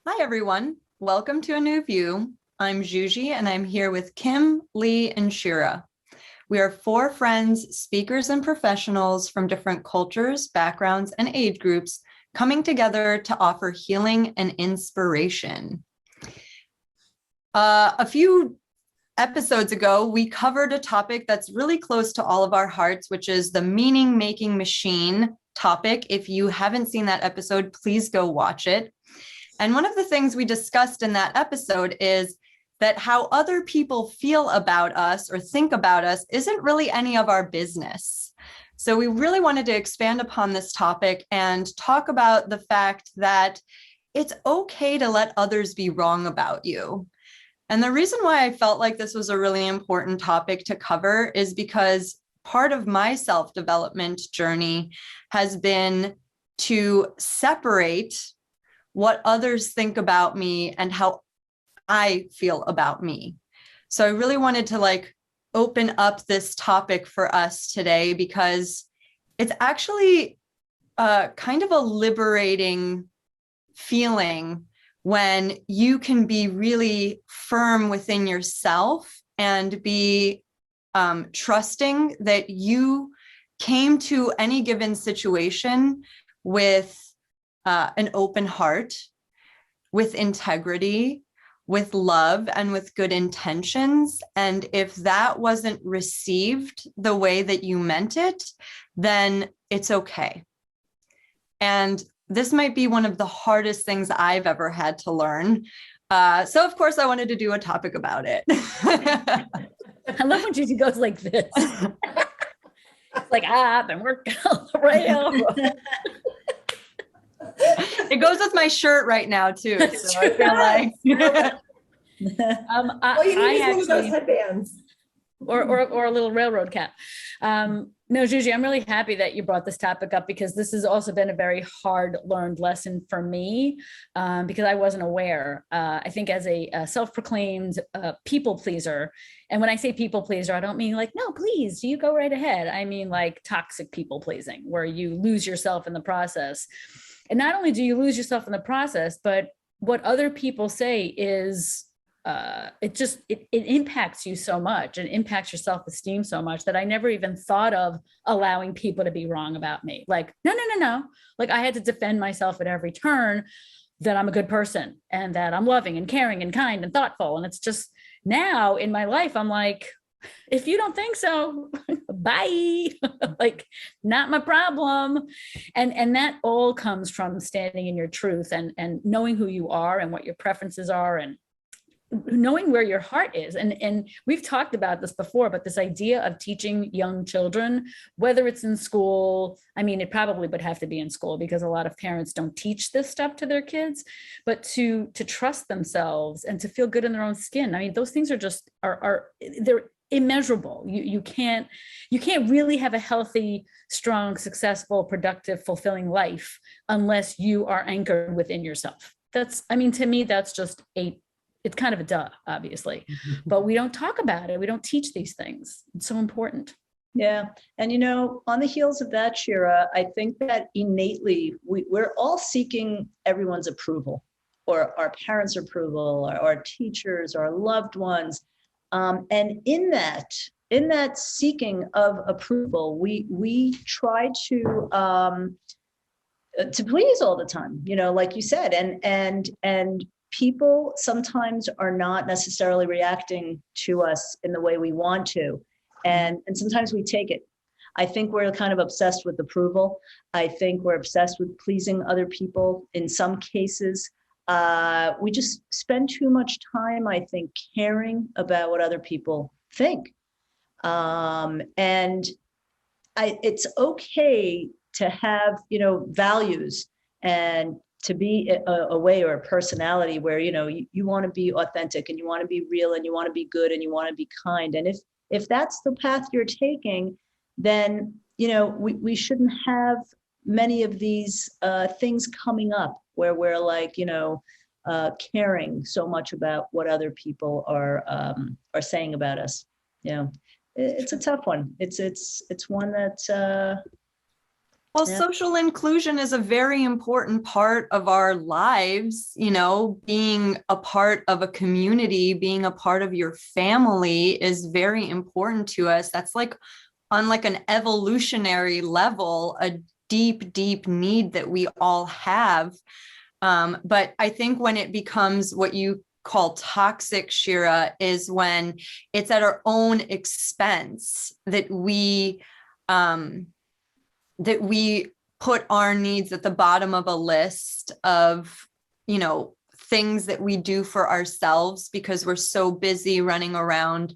Hi, everyone. Welcome to A New View. I'm Juji, and I'm here with Kim, Lee, and Shira. We are four friends, speakers, and professionals from different cultures, backgrounds, and age groups coming together to offer healing and inspiration. A few episodes ago, we covered a topic that's really close to all of our hearts, which is the meaning-making machine topic. If you haven't seen that episode, please go watch it. And one of the things we discussed in that episode is that how other people feel about us or think about us isn't really any of our business. So we really wanted to expand upon this topic and talk about the fact that it's okay to let others be wrong about you. And the reason why I felt like this was a really important topic to cover is because part of my self-development journey has been to separate what others think about me and how I feel about me. So I really wanted to open up this topic for us today because it's actually kind of a liberating feeling when you can be really firm within yourself and be trusting that you came to any given situation with an open heart, with integrity, with love, and with good intentions. And if that wasn't received the way that you meant it, then it's okay. And this might be one of the hardest things I've ever had to learn. So of course I wanted to do a topic about it. I love when Judy goes like this. It's like, I've been working on the rail. It goes with my shirt right now too. That's so true. I feel like All you need is one of those headbands. Or a little railroad cap. No, Juji, I'm really happy that you brought this topic up because this has also been a very hard learned lesson for me because I wasn't aware. I think as a self-proclaimed people pleaser, and when I say people pleaser, I don't mean like, no, please, you go right ahead. I mean like toxic people pleasing, where you lose yourself in the process. And not only do you lose yourself in the process, but what other people say is it impacts you so much and impacts your self-esteem so much that I never even thought of allowing people to be wrong about me. Like, no. Like I had to defend myself at every turn that I'm a good person and that I'm loving and caring and kind and thoughtful. And it's just now in my life, I'm like, if you don't think so, bye. Like, not my problem. And that all comes from standing in your truth and knowing who you are and what your preferences are and knowing where your heart is. And we've talked about this before, but this idea of teaching young children, whether it's in school, I mean, it probably would have to be in school because a lot of parents don't teach this stuff to their kids, but to trust themselves and to feel good in their own skin. I mean, those things are just, they're immeasurable. You can't really have a healthy, strong, successful, productive, fulfilling life unless you are anchored within yourself. I mean, to me, that's just it's kind of a duh, obviously, but we don't talk about it. We don't teach these things. It's so important. Yeah. And, on the heels of that, Shira, I think that innately we're all seeking everyone's approval or our parents' approval or our teachers, our loved ones. And in that seeking of approval, we try to please all the time, like you said, and people sometimes are not necessarily reacting to us in the way we want to. And sometimes we take it. I think we're kind of obsessed with approval. I think we're obsessed with pleasing other people. In some cases, we just spend too much time, I think, caring about what other people think. And it's okay to have, values and to be a way or a personality where, you want to be authentic and you want to be real and you want to be good and you want to be kind. And if that's the path you're taking, then, we shouldn't have many of these things coming up where we're like, caring so much about what other people are saying about us. It's a tough one. It's one that Well, Yeah. social inclusion is a very important part of our lives, being a part of a community, being a part of your family is very important to us. That's like on like an evolutionary level, a deep, deep need that we all have. But I think when it becomes what you call toxic, Shira, is when it's at our own expense that we put our needs at the bottom of a list of, things that we do for ourselves because we're so busy running around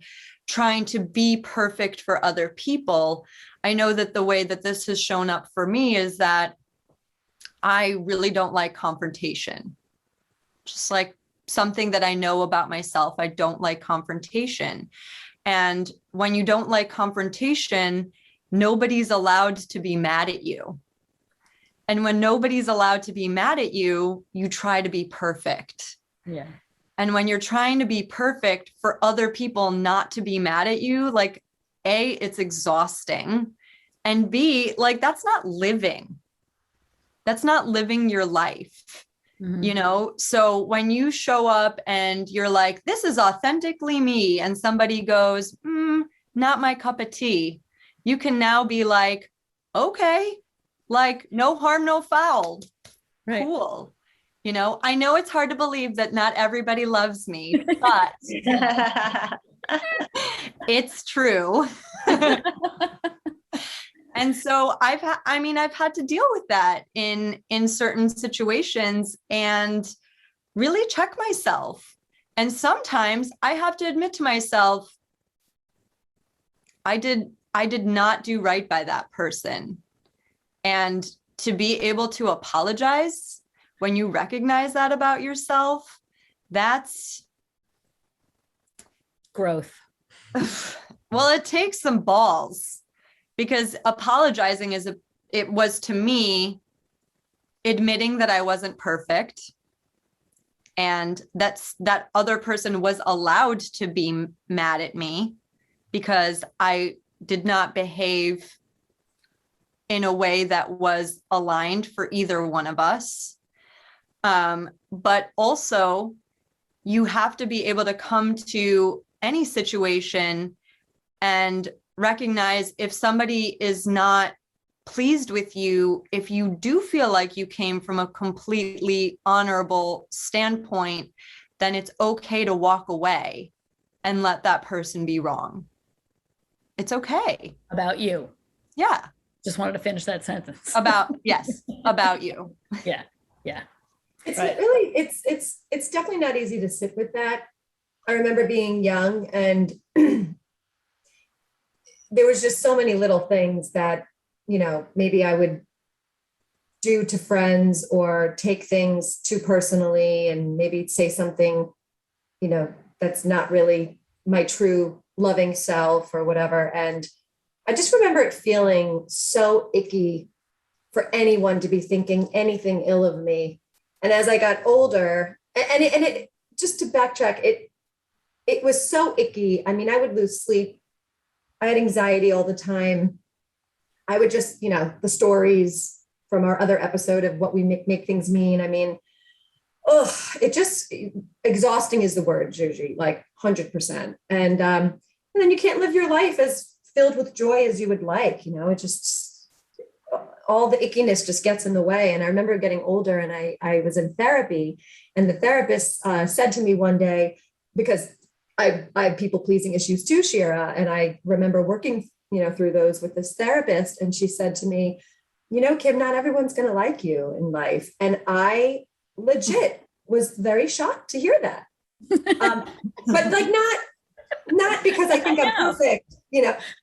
trying to be perfect for other people. I know that the way that this has shown up for me is that I really don't like confrontation. Just like something that I know about myself, I don't like confrontation. And when you don't like confrontation, nobody's allowed to be mad at you. And when nobody's allowed to be mad at you, you try to be perfect. Yeah. And when you're trying to be perfect for other people not to be mad at you, like A, it's exhausting. And B, like that's not living. That's not living your life. Mhm. So when you show up and you're like, this is authentically me, and somebody goes, not my cup of tea, you can now be like, okay, like no harm, no foul. Right. Cool. I know it's hard to believe that not everybody loves me, but it's true. And so I've had to deal with that in certain situations and really check myself. And sometimes I have to admit to myself, I did not do right by that person. And to be able to apologize when you recognize that about yourself, that's Growth. well, it takes some balls, because apologizing it was to me admitting that I wasn't perfect and that other person was allowed to be mad at me because I did not behave in a way that was aligned for either one of us. But also, you have to be able to come to any situation and recognize if somebody is not pleased with you, if you do feel like you came from a completely honorable standpoint, then it's okay to walk away and let that person be wrong. It's okay. About you. Yeah. Just wanted to finish that sentence. Yes, about you. Yeah. Yeah. It's Right. really, it's definitely not easy to sit with that. I remember being young and there was just so many little things that, maybe I would do to friends or take things too personally and maybe say something, that's not really my true loving self or whatever. And I just remember it feeling so icky for anyone to be thinking anything ill of me. And as I got older, and it just to backtrack, it was so icky. I mean, I would lose sleep. I had anxiety all the time. I would just, the stories from our other episode of what we make things mean. I mean, it just exhausting is the word, Juji, like 100%. And then you can't live your life as filled with joy as you would like. It just, all the ickiness just gets in the way. And I remember getting older and I was in therapy, and the therapist said to me one day, because I have people pleasing issues too, Shira. And I remember working, through those with this therapist. And she said to me, Kim, not everyone's going to like you in life. And I legit was very shocked to hear that. But like, not because I think I'm perfect,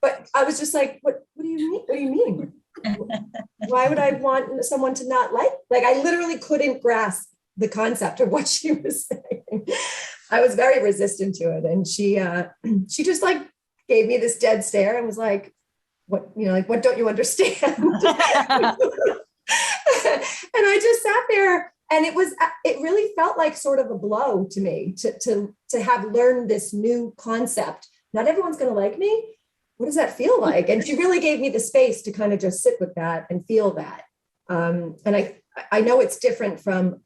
but I was just like, what do you mean? What do you mean? Why would I want someone to not like I literally couldn't grasp the concept of what she was saying. I was very resistant to it. And she just like gave me this dead stare and was like, what don't you understand? And I just sat there, and it really felt like sort of a blow to me to have learned this new concept. Not everyone's going to like me. what does that feel like? And she really gave me the space to kind of just sit with that and feel that. And I know it's different from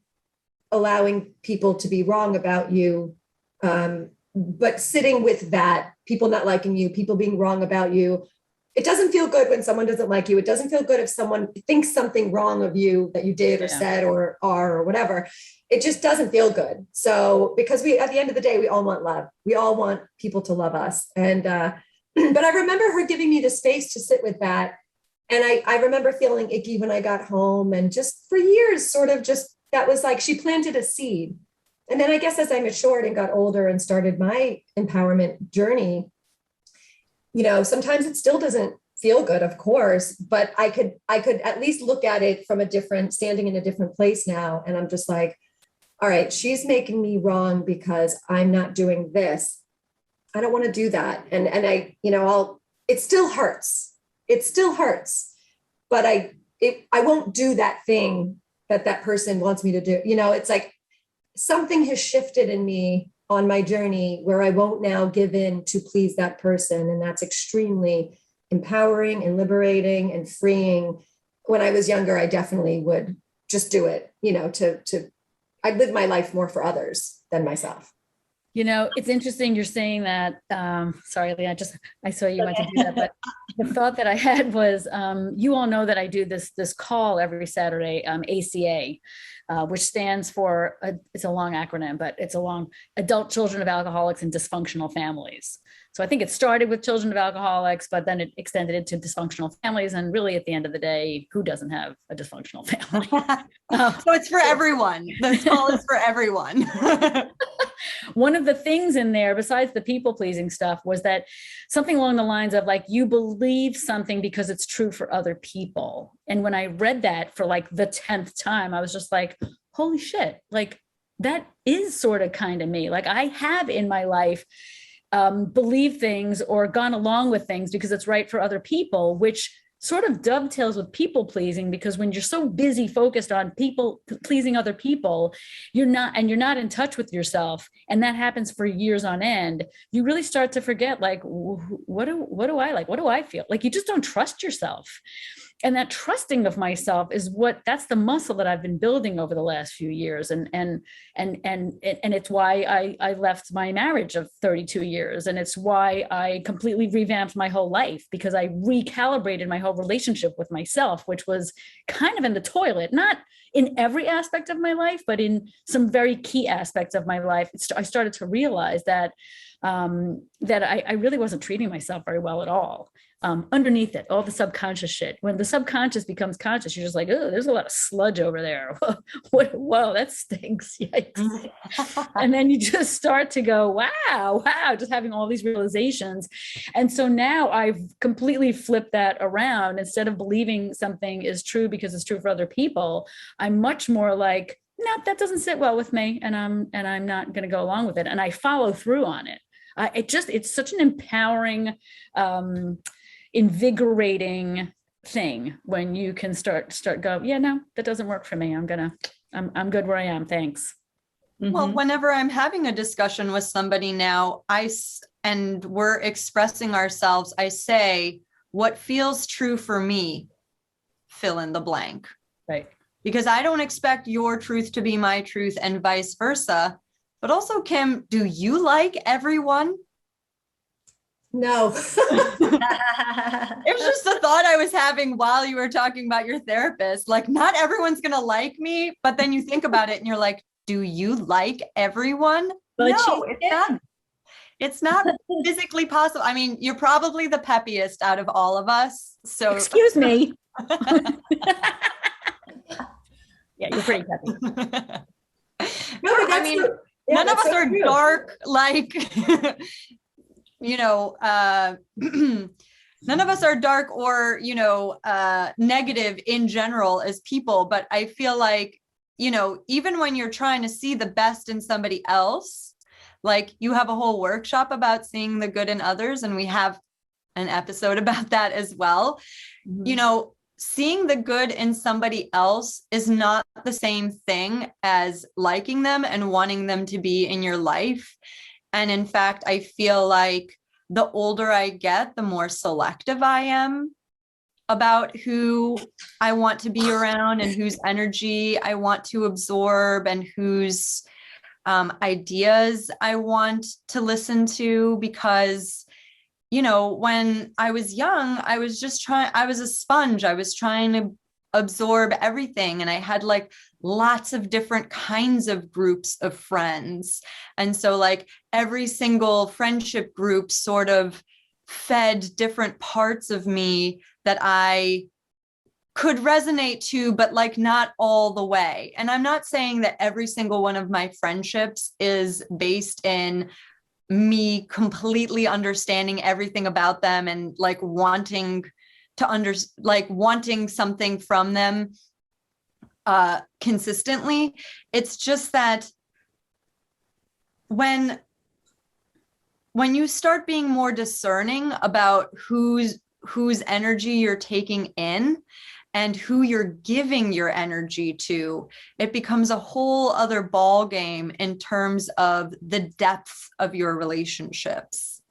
allowing people to be wrong about you, but sitting with that, people not liking you, people being wrong about you. It doesn't feel good when someone doesn't like you. It doesn't feel good if someone thinks something wrong of you that you did or said or are or whatever. It just doesn't feel good. So because we, at the end of the day, we all want love. We all want people to love us. And, but I remember her giving me the space to sit with that. And I remember feeling icky when I got home, and just for years, sort of just, that was like, she planted a seed. And then I guess as I matured and got older and started my empowerment journey, you know, sometimes it still doesn't feel good, of course, but I could at least look at it from standing in a different place now. And I'm just like, all right, she's making me wrong because I'm not doing this. I don't want to do that. And I, you know, it still hurts. It still hurts, but I won't do that thing that person wants me to do. You know, it's like something has shifted in me on my journey where I won't now give in to please that person. And that's extremely empowering and liberating and freeing. When I was younger, I definitely would just do it, you know, I'd live my life more for others than myself. You know, it's interesting you're saying that. Sorry, Leah, I saw you went to do that, but the thought that I had was, you all know that I do this call every Saturday, ACA, which stands for, it's a long acronym, but it's a long Adult Children of Alcoholics and Dysfunctional Families. So I think it started with children of alcoholics, but then it extended into dysfunctional families. And really, at the end of the day, who doesn't have a dysfunctional family? So it's for everyone. This call is for everyone. One of the things in there, besides the people pleasing stuff, was that something along the lines of like, you believe something because it's true for other people. And when I read that for like the 10th time, I was just like, holy shit, like that is sort of kind of me. Like I have in my life believed things or gone along with things because it's right for other people, which sort of dovetails with people pleasing, because when you're so busy focused on people pleasing other people, you're not in touch with yourself. And that happens for years on end. You really start to forget, like, what do I like? What do I feel? Like you just don't trust yourself. And that trusting of myself is that's the muscle that I've been building over the last few years. And it's why I left my marriage of 32 years. And it's why I completely revamped my whole life, because I recalibrated my whole relationship with myself, which was kind of in the toilet, not in every aspect of my life, but in some very key aspects of my life. I started to realize that I really wasn't treating myself very well at all. Underneath it, all the subconscious shit. When the subconscious becomes conscious, you're just like, oh, there's a lot of sludge over there. Whoa, that stinks. Yikes. And then you just start to go, wow, just having all these realizations. And so now I've completely flipped that around. Instead of believing something is true because it's true for other people, I'm much more like, no, that doesn't sit well with me. And I'm not going to go along with it. And I follow through on it. It's such an empowering, invigorating thing when you can start go, yeah, no, that doesn't work for me. I'm good where I am. Thanks. Well, whenever I'm having a discussion with somebody now, and we're expressing ourselves, I say, what feels true for me, fill in the blank. Right. Because I don't expect your truth to be my truth and vice versa. But also, Kim, do you like everyone? No. It was just a thought I was having while you were talking about your therapist. Like, not everyone's going to like me, but then you think about it and you're like, do you like everyone? But no, it's not physically possible. I mean, you're probably the peppiest out of all of us. So excuse me. Yeah, you're pretty peppy. No, I mean, none of us are dark, like, none of us are dark or, negative in general as people. But I feel like, even when you're trying to see the best in somebody else, like you have a whole workshop about seeing the good in others, and we have an episode about that as well. Mm-hmm. Seeing the good in somebody else is not the same thing as liking them and wanting them to be in your life. And in fact, I feel like the older I get, the more selective I am about who I want to be around and whose energy I want to absorb and whose ideas I want to listen to. Because, you know, when I was young, I was a sponge. I was trying to absorb everything. And I had like lots of different kinds of groups of friends. And so like every single friendship group sort of fed different parts of me that I could resonate to, but like not all the way. And I'm not saying that every single one of my friendships is based in me completely understanding everything about them and like wanting something from them consistently. It's just that when you start being more discerning about whose energy you're taking in and who you're giving your energy to, it becomes a whole other ball game in terms of the depth of your relationships.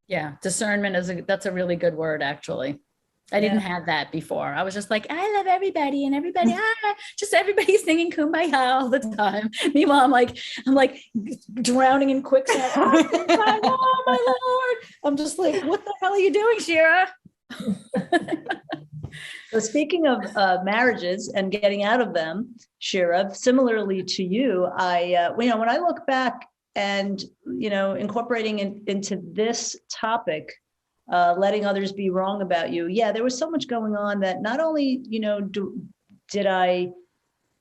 Yeah, discernment that's a really good word, actually. I didn't have that before. I was just like, I love everybody and everybody, just everybody singing Kumbaya all the time. Meanwhile, I'm like drowning in quicksand. Oh my Lord. I'm just like, what the hell are you doing, Shira? So speaking of marriages and getting out of them, Shira, similarly to you, when I look back and, incorporating into this topic, letting others be wrong about you. Yeah, there was so much going on that not only, did I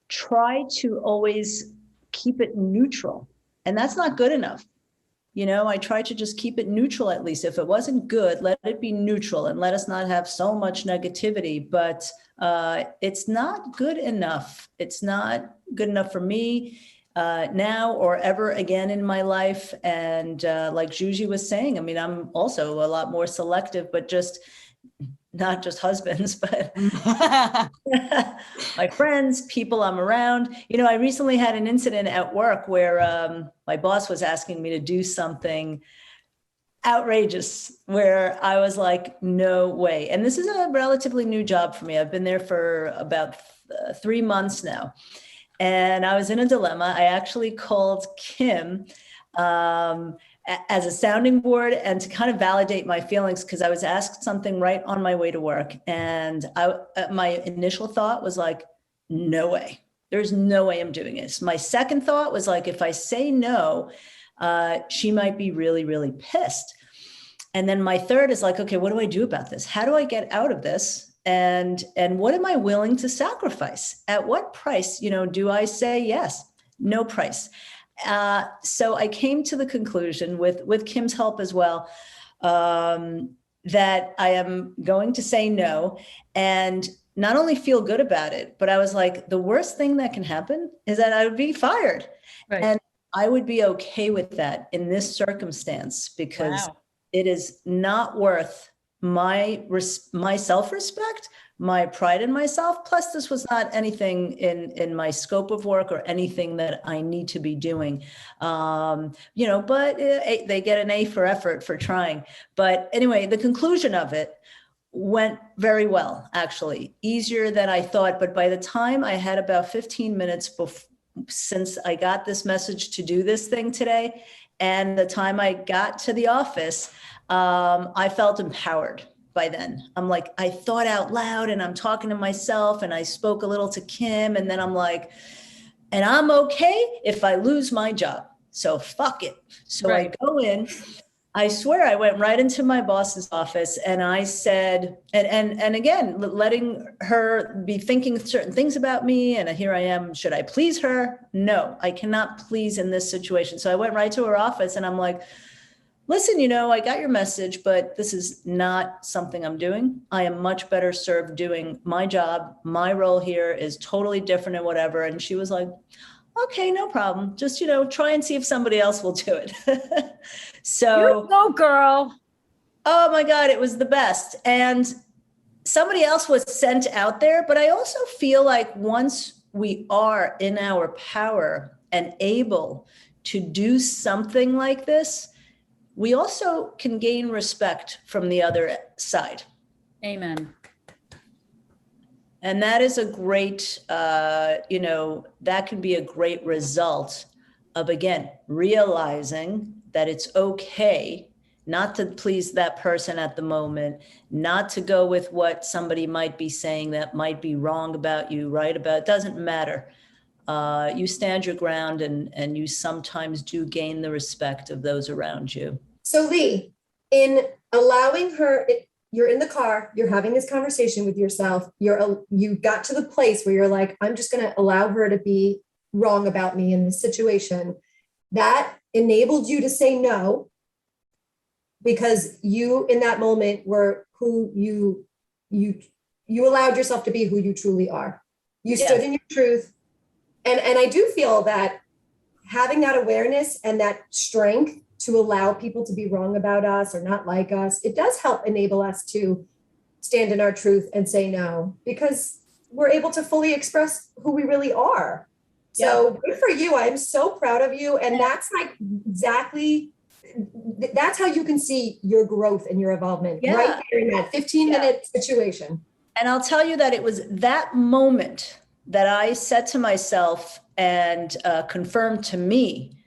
try to always keep it neutral, and that's not good enough. I tried to just keep it neutral, at least. If it wasn't good, let it be neutral and let us not have so much negativity. But it's not good enough. It's not good enough for me now or ever again in my life. And like Juji was saying, I mean, I'm also a lot more selective, but just not just husbands, but my friends, people I'm around. I recently had an incident at work where my boss was asking me to do something outrageous, where I was like, no way. And this is a relatively new job for me. I've been there for about 3 months now. And I was in a dilemma. I actually called Kim as a sounding board and to kind of validate my feelings, because I was asked something right on my way to work. And my initial thought was like, no way. There's no way I'm doing this. My second thought was like, if I say no, she might be really, really pissed. And then my third is like, okay, what do I do about this? How do I get out of this? And what am I willing to sacrifice? At what price, do I say yes? No price. So I came to the conclusion with Kim's help as well, that I am going to say no and not only feel good about it, but I was like, the worst thing that can happen is that I would be fired. Right. And I would be okay with that in this circumstance, because it is not worth my self-respect, my pride in myself. Plus, this was not anything in my scope of work or anything that I need to be doing. But they get an A for effort for trying. But anyway, the conclusion of it went very well, actually, easier than I thought. But by the time I had about 15 minutes since I got this message to do this thing today, and the time I got to the office, I felt empowered by then. I'm like, I thought out loud and I'm talking to myself, and I spoke a little to Kim, and then I'm like, and I'm okay if I lose my job. So fuck it. So I go in. I swear I went right into my boss's office and I said, and again, letting her be thinking certain things about me. And here I am, should I please her? No, I cannot please in this situation. So I went right to her office and I'm like, listen, I got your message, but this is not something I'm doing. I am much better served doing my job. My role here is totally different and whatever. And she was like, okay, no problem. Just, try and see if somebody else will do it. So, you go, girl. Oh my God, it was the best. And somebody else was sent out there. But I also feel like once we are in our power and able to do something like this, we also can gain respect from the other side. Amen. And that is a great, that can be a great result of, again, realizing that it's okay not to please that person at the moment, not to go with what somebody might be saying that might be wrong about you, right about, it doesn't matter. You stand your ground, and you sometimes do gain the respect of those around you. So Lee, in allowing her, you're in the car, you're having this conversation with yourself, you got to the place where you're like, I'm just going to allow her to be wrong about me in this situation. That enabled you to say no, because you in that moment were who you allowed yourself to be who you truly are. You stood in your truth. And I do feel that having that awareness and that strength to allow people to be wrong about us or not like us, it does help enable us to stand in our truth and say no, because we're able to fully express who we really are. So good for you. I'm so proud of you. And that's like exactly, that's how you can see your growth and your involvement right there in that 15-minute situation. And I'll tell you that it was that moment that I said to myself and confirmed to me,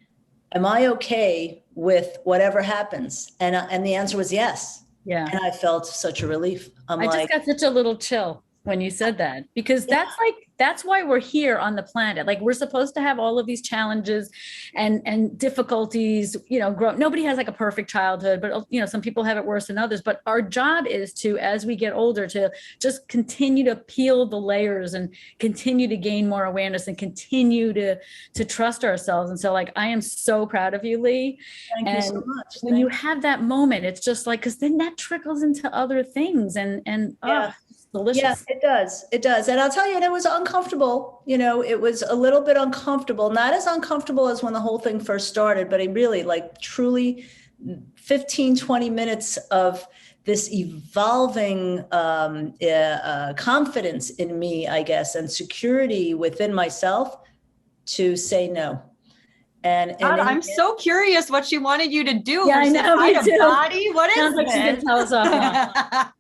am I okay with whatever happens? And the answer was yes. Yeah. And I felt such a relief. I just got such a little chill when you said that, because that's why we're here on the planet. Like, we're supposed to have all of these challenges and difficulties, nobody has like a perfect childhood, but some people have it worse than others. But our job is to, as we get older, to just continue to peel the layers and continue to gain more awareness and continue to trust ourselves. And so, like, I am so proud of you, Lee. Thank you so much. When you have that moment, it's just like, because then that trickles into other things and delicious. Yeah, it does. It does. And I'll tell you, and it was uncomfortable. It was a little bit uncomfortable, not as uncomfortable as when the whole thing first started, but it really, like, truly 15, 20 minutes of this evolving confidence in me, I guess, and security within myself to say no. And God, I'm so curious what she wanted you to do. Yeah, I know, me too. Body? What is Sounds like she's gonna tell us offline.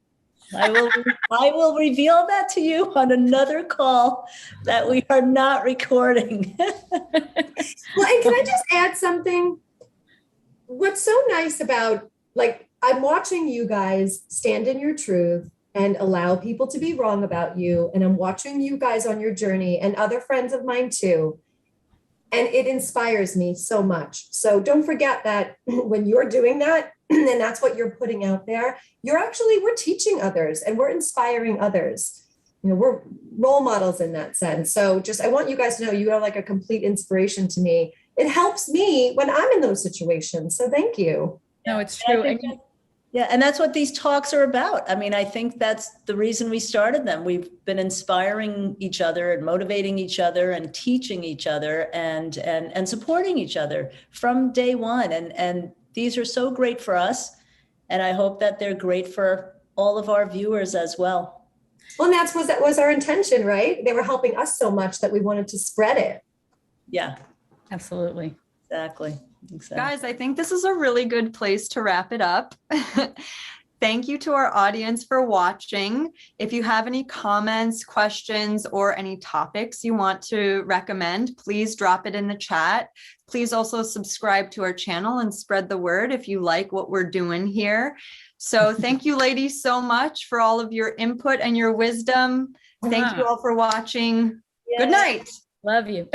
I will reveal that to you on another call that we are not recording. Well, and can I just add something? What's so nice about, like, I'm watching you guys stand in your truth and allow people to be wrong about you. And I'm watching you guys on your journey, and other friends of mine too. And it inspires me so much. So don't forget that when you're doing that, and that's what you're putting out there, we're teaching others and we're inspiring others. We're role models in that sense. So I want you guys to know you are like a complete inspiration to me. It helps me when I'm in those situations. So thank you. No, it's true. And that's what these talks are about. I mean, I think that's the reason we started them. We've been inspiring each other and motivating each other and teaching each other and supporting each other from day one. And these are so great for us. And I hope that they're great for all of our viewers as well. Well, and that was our intention, right? They were helping us so much that we wanted to spread it. Yeah, Absolutely. exactly. Guys, I think this is a really good place to wrap it up. Thank you to our audience for watching. If you have any comments, questions, or any topics you want to recommend, please drop it in the chat. Please also subscribe to our channel and spread the word if you like what we're doing here. So thank you, ladies, so much for all of your input and your wisdom. Thank you all for watching. Good night. Love you.